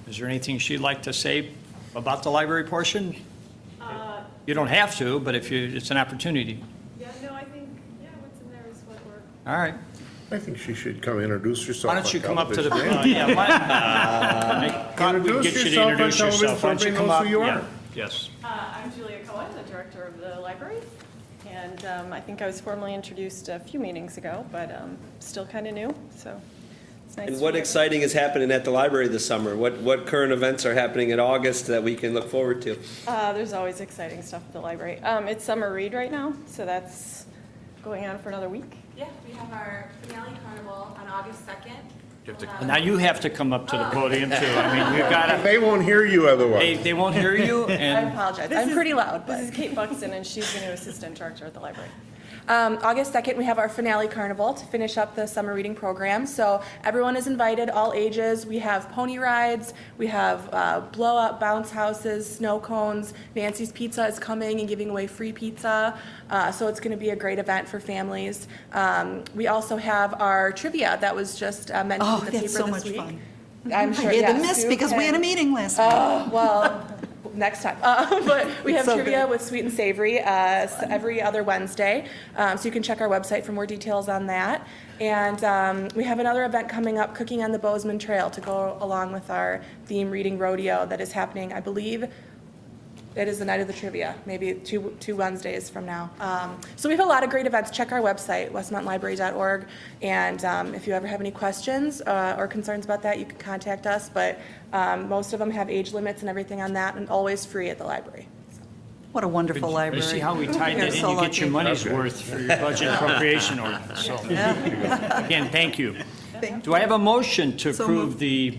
Is there anything she'd like to say about the library portion? You don't have to, but if you, it's an opportunity. Yeah, no, I think, what's in there is what we're. All right. I think she should come introduce herself. Why don't you on come up to the, television. thought we'd get you to introduce yourself. Why don't you come up? Yeah. Yes. I'm Julia Cohen, the director of the library, and I think I was formally introduced a few meetings ago, but still kind of new, so it's nice. And what exciting is happening at the library this summer? What current events are happening in August that we can look forward to? There's always exciting stuff at the library. It's summer read right now, so that's going on for another week. Yeah, we have our finale carnival on August 2nd. Now you have to come up to the podium too. I mean, you gotta, They won't hear you otherwise. they won't hear you I and, apologize. I'm pretty loud. This is Kate Buxton, and she's the new assistant director at the library. August 2nd, we have our finale carnival to finish up the summer reading program. So everyone is invited, all ages. We have pony rides, we have blow-up bounce houses, snow cones. Nancy's Pizza is coming and giving away free pizza. So it's going to be a great event for families. We also have our trivia that was just mentioned in the paper that's so this much week. fun. I'm sure, I had to yes, miss you because we had a can- meeting last night. Oh, well, next time. But we have So trivia good. with Sweet and Savory every other Wednesday. So you can check our website for more details on that. And we have another event coming up, Cooking on the Bozeman Trail, to go along with our theme reading rodeo that is happening, I believe, it is the night of the trivia, maybe two Wednesdays from now. So we have a lot of great events. Check our website, westmontlibrary.org. And if you ever have any questions or concerns about that, you can contact us. But most of them have age limits and everything on that, and always free at the library. What a wonderful you library. see how we tied You're that in? so You get your lucky. money's worth for your budget appropriation ordinance. So, again, thank you. Do I have a motion to So approve moved. the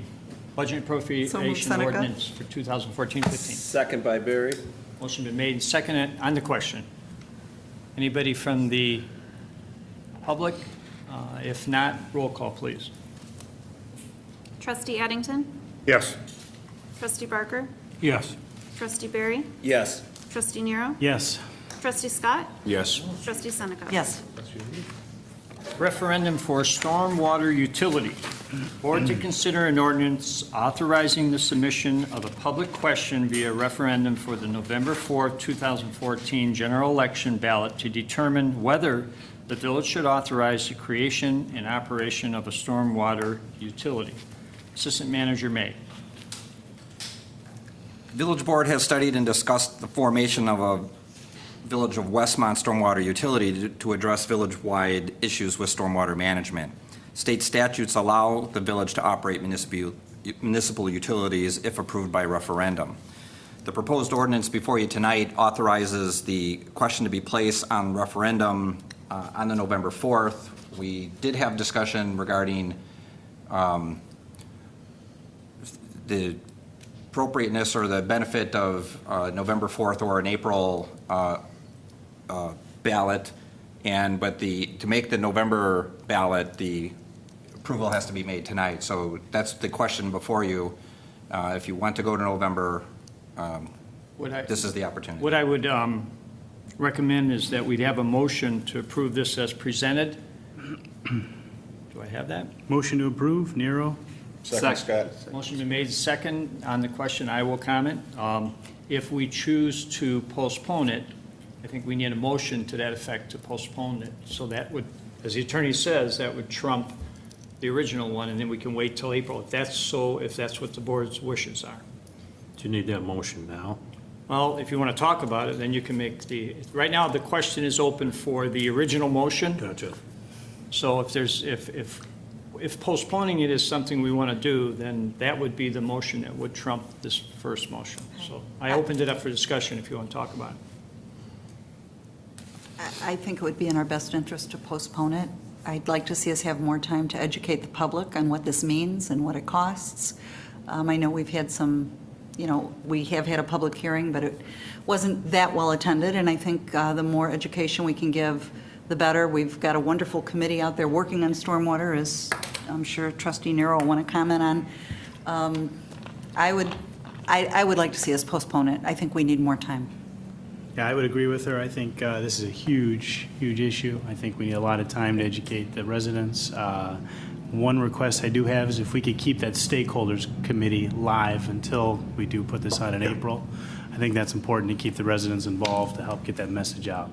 budget appropriation Seneca. ordinance for 2014-15? Second by Barry. Motion been made and seconded on the question. Anybody from the public? If not, roll call, please. Trustee Addington? Yes. Trustee Barker? Yes. Trustee Barry? Yes. Trustee Nero? Yes. Trustee Scott? Yes. Trustee Seneca? Yes. Referendum for stormwater utility. Board to consider an ordinance authorizing the submission of a public question via referendum for the November 4th, 2014 general election ballot to determine whether the village should authorize the creation and operation of a stormwater utility. Assistant Manager May. Village Board has studied and discussed the formation of a Village of Westmont stormwater utility to address village-wide issues with stormwater management. State statutes allow the village to operate municipal utilities if approved by referendum. The proposed ordinance before you tonight authorizes the question to be placed on referendum on the November 4th. We did have discussion regarding the appropriateness or the benefit of November 4th or an April ballot, but to make the November ballot, the approval has to be made tonight. So that's the question before you. If you want to go to November, this is the opportunity. What I would recommend is that we'd have a motion to approve this as presented. Do I have that? Motion to approve, Nero. Second, Scott. Motion been made second. On the question, I will comment. If we choose to postpone it, I think we need a motion to that effect to postpone it. So that would, as the attorney says, that would trump the original one, and then we can wait till April. If that's so, if that's what the board's wishes are. Do you need that motion now? Well, if you want to talk about it, then you can make right now, the question is open for the original motion. Gotcha. So if there's, if postponing it is something we want to do, then that would be the motion that would trump this first motion. So I opened it up for discussion if you want to talk about it. I think it would be in our best interest to postpone it. I'd like to see us have more time to educate the public on what this means and what it costs. I know we've had some, we have had a public hearing, but it wasn't that well attended, and I think the more education we can give, the better. We've got a wonderful committee out there working on stormwater, as I'm sure Trustee Nero will want to comment on. I would like to see us postpone it. I think we need more time. Yeah, I would agree with her. I think this is a huge, huge issue. I think we need a lot of time to educate the residents. One request I do have is if we could keep that stakeholders committee live until we do put this out in April. I think that's important to keep the residents involved to help get that message out.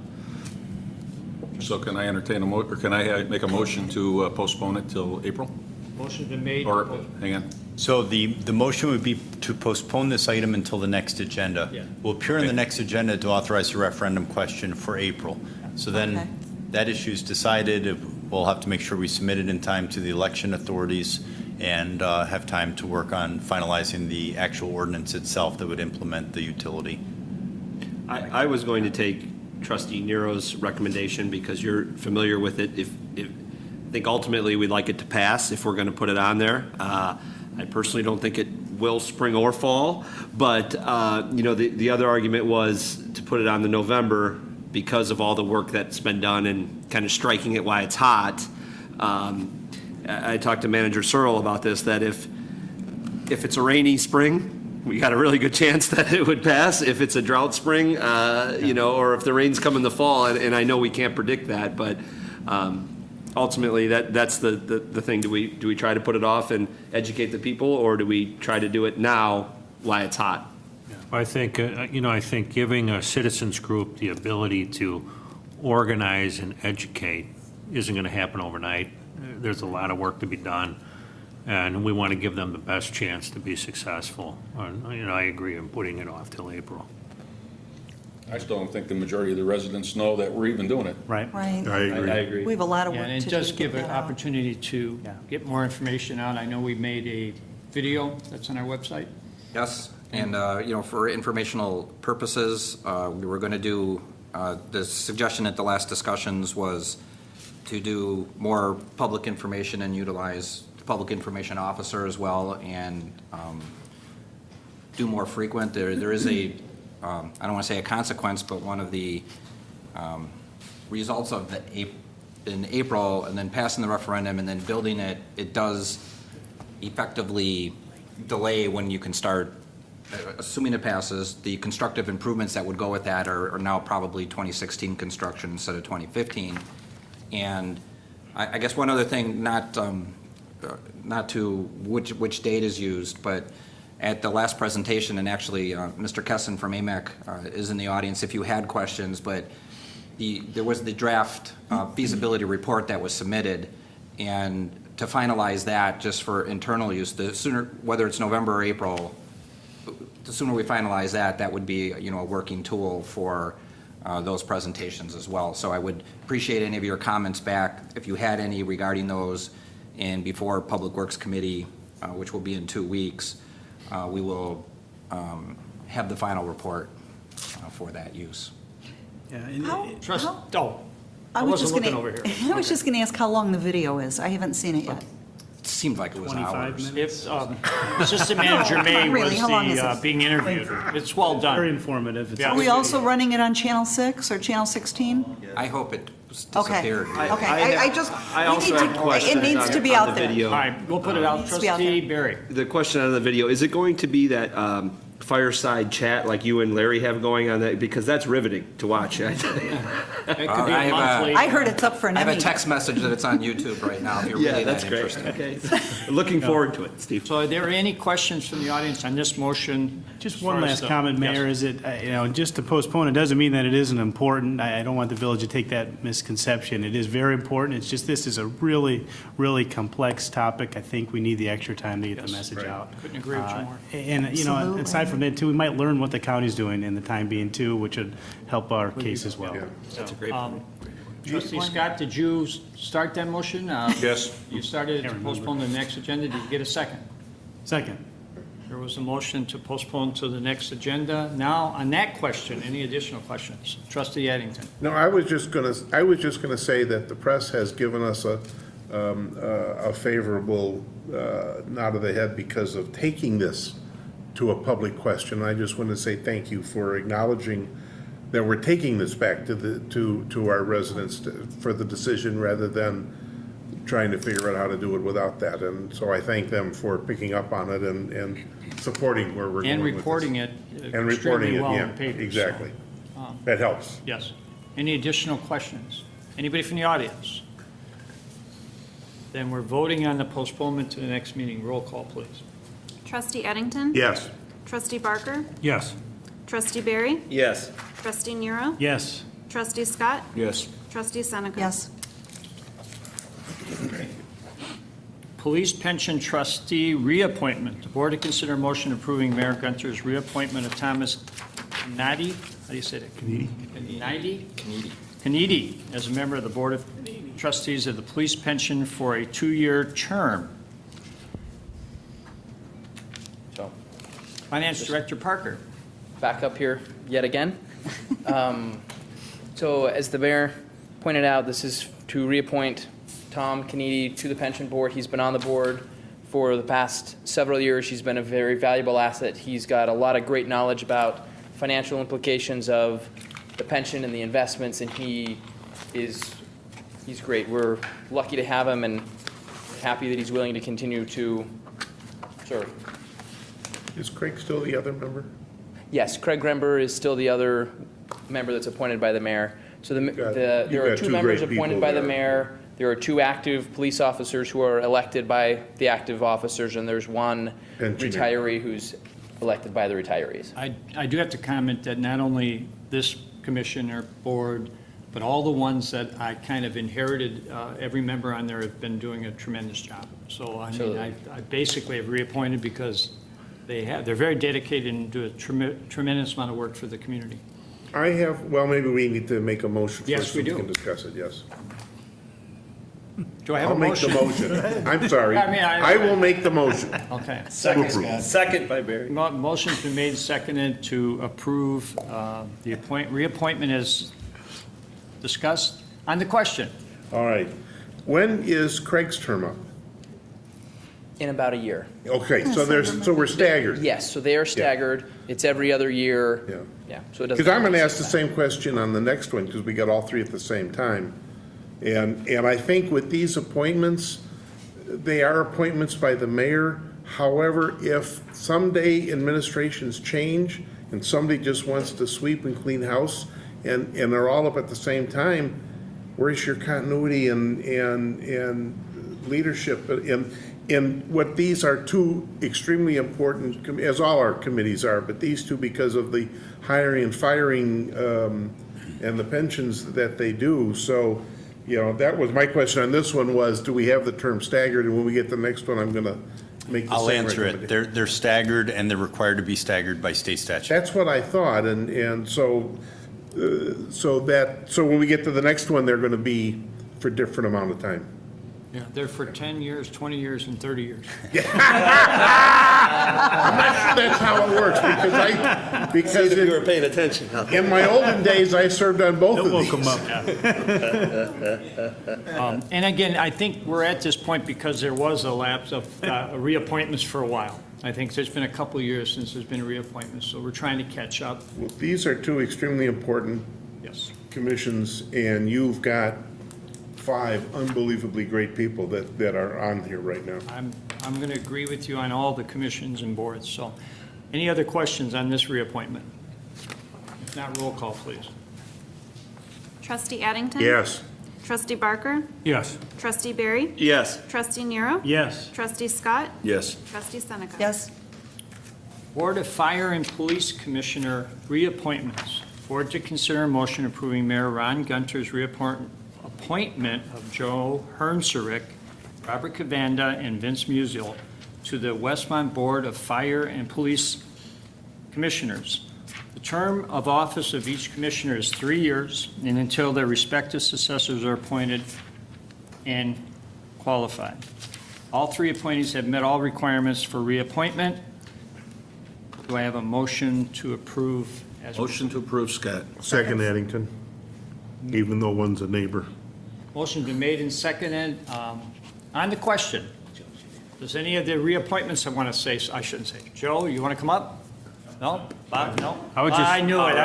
So can I entertain or can I make a motion to postpone it till April? Motion's been made. Or, hang on. So the motion would be to postpone this item until the next agenda. Yeah. Will appear on the next agenda to authorize a referendum question for April. So then Okay. that issue is decided. We'll have to make sure we submit it in time to the election authorities and have time to work on finalizing the actual ordinance itself that would implement the utility. I was going to take Trustee Nero's recommendation because you're familiar with it. I think ultimately we'd like it to pass if we're going to put it on there. I personally don't think it will spring or fall, but the other argument was to put it on the November because of all the work that's been done and kind of striking it while it's hot. I talked to Manager Searle about this, that if it's a rainy spring, we got a really good chance that it would pass. If it's a drought spring, or if the rains come in the fall, and I know we can't predict that, but ultimately that's the thing. Do we try to put it off and educate the people, or do we try to do it now while it's hot? I think, I think giving a citizens group the ability to organize and educate isn't going to happen overnight. There's a lot of work to be done, and we want to give them the best chance to be successful. And, I agree in putting it off till April. I still don't think the majority of the residents know that we're even doing it. Right. Right. I agree. I agree. We have a lot of Yeah, work and to it do. does to give get an that out. opportunity to get more information out. I know we made a video that's on our website. Yes, and, for informational purposes, we were going to do, the suggestion at the last discussions was to do more public information and utilize the public information officer as well, and do more frequent. There is a, I don't want to say a consequence, but one of the results of in April, and then passing the referendum and then building it, it does effectively delay when you can start, assuming it passes, the constructive improvements that would go with that are now probably 2016 construction instead of 2015. And I guess one other thing, not to which date is used, but at the last presentation, and actually Mr. Kessin from AMAC is in the audience if you had questions, but there was the draft feasibility report that was submitted, and to finalize that just for internal use, the sooner, whether it's November or April, the sooner we finalize that, that would be, a working tool for those presentations as well. So I would appreciate any of your comments back, if you had any regarding those, and before Public Works Committee, which will be in 2 weeks, we will have the final report for that use. Yeah, I wasn't looking over here. I was just going to ask how long the video is. I haven't seen it yet. It seemed like it was 25 hours. minutes. If Assistant Manager May Really, was how long is the it? being interviewed, it's well Very done. informative. It's Yeah. Are we also running it on Channel 6 or Channel 16? I hope it Okay. disappeared. Okay, I just, I we also need had to, questions it needs on- to be on out the there. video. All right, we'll put it out. Needs to be out Trustee there. Barry. The question on the video, is it going to be that fireside chat like you and Larry have going on that? Because that's riveting to watch. That could be I a have monthly. I heard it's up for an I have a Emmy. text message that it's on YouTube right now, if you're really that interested. Okay. Looking forward to it, Steve. So are there any questions from the audience on this motion? Just as one far as last the- comment, Yes. Mayor, is it, just to postpone, it doesn't mean that it isn't important. I don't want the village to take that misconception. It is very important. It's just this is a really, really complex topic. I think we need the extra time to get the message out. Couldn't agree with you more. And, Absolutely. aside from that, too, we might learn what the county's doing in the time being, too, which would help our case as well. That's a great point. Trustee Scott, did you start that motion? Yes. You started to Can't postpone the next agenda. Did you get a second? Second. There was a motion to postpone to the next agenda. Now, on that question, any additional questions? Trustee Addington. No, I was just gonna say that the press has given us a a favorable nod of the head because of taking this to a public question. I just want to say thank you for acknowledging that we're taking this back to our residents for the decision rather than trying to figure out how to do it without that. And so I thank them for picking up on it and supporting where we're going And with this. reporting it And reporting extremely it, well yeah, in the paper. so, exactly. That helps. Yes. Any additional questions? Anybody from the audience? Then we're voting on the postponement to the next meeting. Roll call, please. Trustee Addington? Yes. Trustee Barker? Yes. Trustee Barry? Yes. Trustee Nero? Yes. Trustee Scott? Yes. Trustee Seneca? Yes. Police Pension Trustee reappointment. The board to consider a motion approving Mayor Gunter's reappointment of Thomas Knotty, how do you say that? Knotty? Knotty as a member of the Board of Trustees of the Police Pension for a 2-year term. So, Finance Director Parker. back up here yet again. So as the mayor pointed out, this is to reappoint Tom Kennedy to the pension board. He's been on the board for the past several years. He's been a very valuable asset. He's got a lot of great knowledge about financial implications of the pension and the investments, and he's great. We're lucky to have him and happy that he's willing to continue to serve. Is Craig still the other member? Yes, Craig Grember is still the other member that's appointed by the mayor. So there are got two two members great appointed people by the there. mayor. There are 2 active police officers who are elected by the active officers, and there's 1 Pensioner. retiree who's elected by the retirees. I do have to comment that not only this commission or board, but all the ones that I kind of inherited, every member on there have been doing a tremendous job. So I mean, I basically have reappointed because they're very dedicated and do a tremendous amount of work for the community. I have, well, maybe we need to make a motion Yes, first. we so do. can discuss it, yes. Do I have a I'll make the motion? motion. I'm sorry. I mean, I will make the motion. Okay. Second by Barry. Motion's been made and seconded to approve the reappointment as discussed. On the question, All right. When is Craig's term up? In about a year. Okay, so we're staggered. Yes, so they are staggered. It's every other year. Yeah. Yeah, so it doesn't. Because I'm going to ask the same question on the next one, because we got all 3 at the same time. And I think with these appointments, they are appointments by the mayor. However, if someday administrations change and somebody just wants to sweep and clean house and they're all up at the same time, where's your continuity and leadership? And what these are 2 extremely important, as all our committees are, but these 2 because of the hiring and firing and the pensions that they do. So, you know, that was my question on this one was, do we have the term staggered? And when we get to the next one, I'm going to make the same I'll answer it. recommendation. They're staggered, and they're required to be staggered by state statute. That's what I thought, and so when we get to the next one, they're going to be for different amount of time. yeah, they're for 10 years, 20 years, and 30 years. I'm not sure that's how it works, because You were paying attention. in my olden days, I served on both of They'll these. woke 'em up. And again, I think we're at this point because there was a lapse of reappointments for a while. I think there's been a couple of years since there's been reappointments, so we're trying to catch up. Well, these are 2 extremely important Yes. commissions, and you've got 5 unbelievably great people that are on here right now. I'm going to agree with you on all the commissions and boards. So any other questions on this reappointment? If not, roll call, please. Trustee Addington? Yes. Trustee Barker? Yes. Trustee Barry? Yes. Trustee Nero? Yes. Trustee Scott? Yes. Trustee Seneca? Yes. Board of Fire and Police Commissioner reappointments. Board to consider a motion approving Mayor Ron Gunter's appointment of Joe Hernserick, Robert Cavanda, and Vince Musial to the Westmont Board of Fire and Police Commissioners. The term of office of each commissioner is 3 years, and until their respective successors are appointed and qualified. All 3 appointees have met all requirements for reappointment. Do I have a motion to approve as Motion to approve, Scott. Second Addington, even though one's a neighbor. Motion's been made and seconded. On the question, does any of the reappointments I want to say, I shouldn't say. Joe, you want to come up? No? Bob, no? I knew it.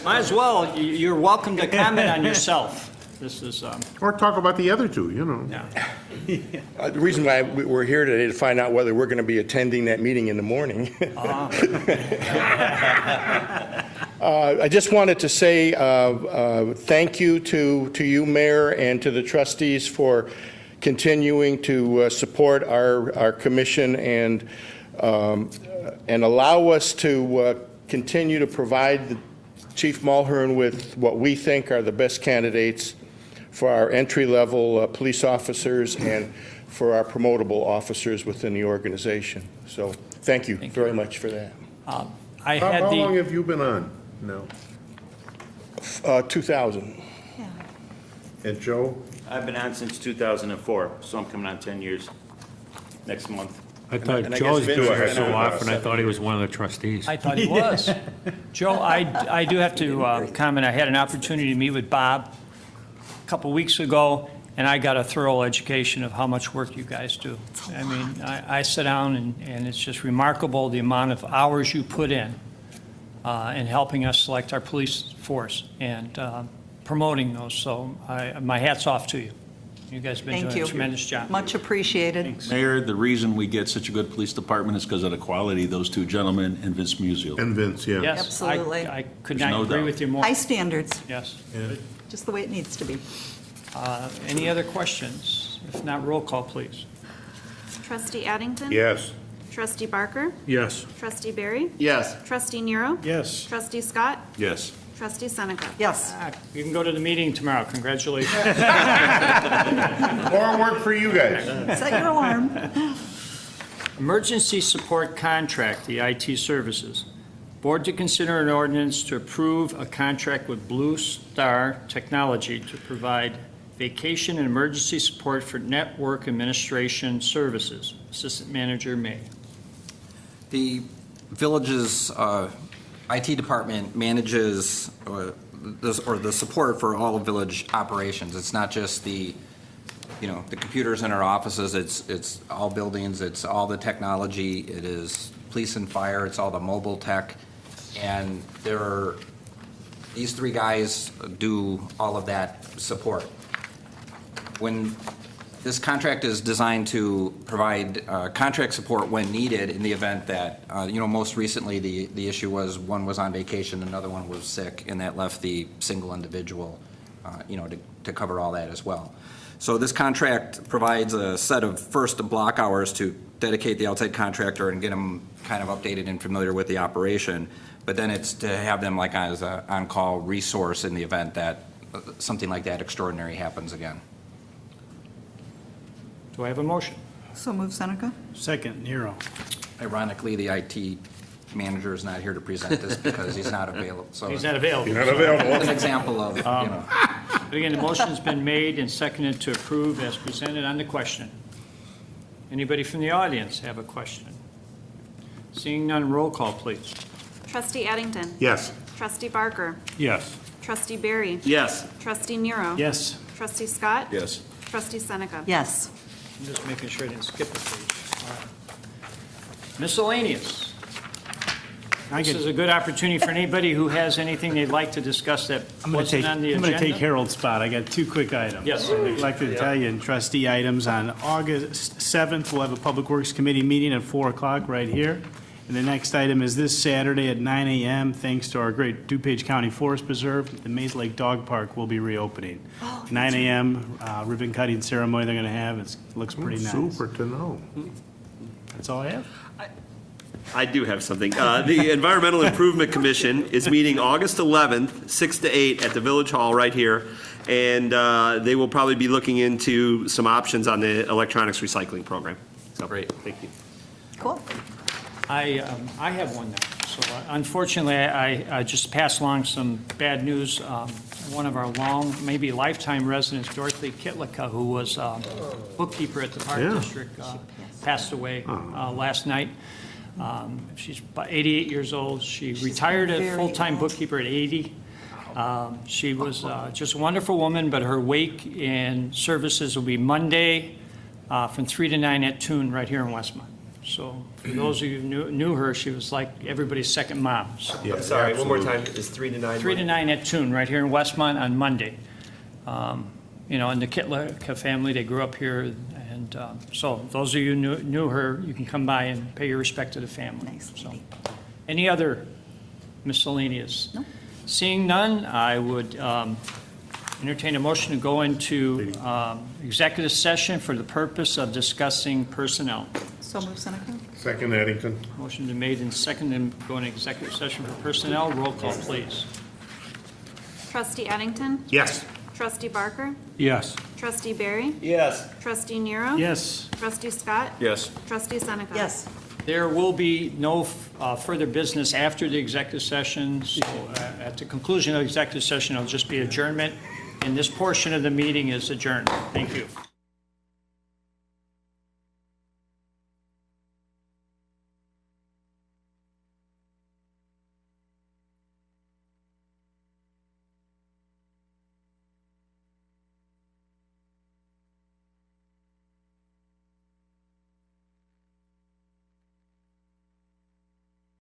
Might as well. You're welcome to comment on yourself. This is, Or talk about the other two, you know. yeah. The reason why we're here today to find out whether we're going to be attending that meeting in the morning. I just wanted to say thank you to you, Mayor, and to the trustees for continuing to support our commission and allow us to continue to provide Chief Mulhern with what we think are the best candidates for our entry-level police officers and for our promotable officers within the organization. So thank you very much for that. How long have you been on now? 2000. And Joe? I've been on since 2004, so I'm coming on 10 years next month. I thought And I Joe's guess doing Vince it has so been on often, I about thought he 7 was one of the trustees. I thought he was. Joe, I do have to comment. I had an opportunity to meet with Bob a couple weeks ago, and I got a thorough education of how much work you guys do. I mean, I sit down, and it's just remarkable the amount of hours you put in helping us select our police force and promoting those. So my hat's off to you. You guys have been Thank doing you. a tremendous job. Much appreciated. Mayor, the reason we get such a good police department is because of the quality of those two gentlemen and Vince Musial. And Vince, yeah. Yes, Absolutely. I could There's not no agree doubt. with you more. High standards, Yes. just the way it needs to be. Any other questions? If not, roll call, please. Trustee Addington? Yes. Trustee Barker? Yes. Trustee Barry? Yes. Trustee Nero? Yes. Trustee Scott? Yes. Trustee Seneca? Yes. You can go to the meeting tomorrow. Congratulations. More work for you guys. Set your alarm. Emergency Support Contract, the IT services. Board to consider an ordinance to approve a contract with Blue Star Technology to provide vacation and emergency support for network administration services. Assistant Manager May. The village's IT department manages the support for all of village operations. It's not just the computers in our offices, it's all buildings, it's all the technology, it is police and fire, it's all the mobile tech. And these three guys do all of that support. When this contract is designed to provide contract support when needed in the event that, most recently the issue was one was on vacation, another one was sick, and that left the single individual, to cover all that as well. So this contract provides a set of first block hours to dedicate the outside contractor and get them kind of updated and familiar with the operation. But then it's to have them like as an on-call resource in the event that something like that extraordinary happens again. Do I have a motion? So move, Seneca. Second, Nero. Ironically, the IT manager is not here to present this because he's not available. So He's not available. You're not available. an example of, But again, the motion's been made and seconded to approve as presented on the question. Anybody from the audience have a question? Seeing none, roll call, please. Trustee Addington? Yes. Trustee Barker? Yes. Trustee Barry? Yes. Trustee Nero? Yes. Trustee Scott? Yes. Trustee Seneca? Yes. I'm just making sure I didn't skip a page. All right. Miscellaneous. This is a good opportunity for anybody who has anything they'd like to discuss that wasn't on the I'm agenda. going to take Harold's spot. I got two quick items. Yes. I'd like to tell you, and trustee items, on August 7th, we'll have a Public Works Committee meeting at 4 o'clock right here. And the next item is this Saturday at 9 a.m., thanks to our great DuPage County Forest Preserve, the Maze Lake Dog Park will be reopening. 9 a.m., ribbon cutting ceremony they're going to have. It looks pretty nice. Super to know. That's all I have. I do have something. The Environmental Improvement Commission is meeting August 11th, 6 to 8 at the Village Hall right here. And they will probably be looking into some options on the electronics recycling program. So, Great. Thank you. Cool. I have one now. So unfortunately, I just passed along some bad news. One of our maybe lifetime residents, Dorothy Kitlicka, who was bookkeeper at the Park District, passed away last night. She's about 88 years old. She retired as full-time bookkeeper at 80. She was just a wonderful woman, but her wake and services will be Monday from 3 to 9 at Tune right here in Westmont. So for those of you who knew her, she was like everybody's second mom. So I'm sorry, one more time, it's 3 to 9? 3 to 9 at Tune right here in Westmont on Monday. And the Kittler family, they grew up here. And so those of you who knew her, you can come by and pay your respect to the family. Nice. So, any other miscellaneous? No. Seeing none, I would entertain a motion to go into executive session for the purpose of discussing personnel. So move, Seneca. Second, Addington. Motion been made and seconded to go into executive session for personnel. Roll call, please. Trustee Addington? Yes. Trustee Barker? Yes. Trustee Barry? Yes. Trustee Nero? Yes. Trustee Scott? Yes. Trustee Seneca? Yes. There will be no further business after the executive session, so at the conclusion of the executive session, it'll just be adjournment, and this portion of the meeting is adjourned. Thank you.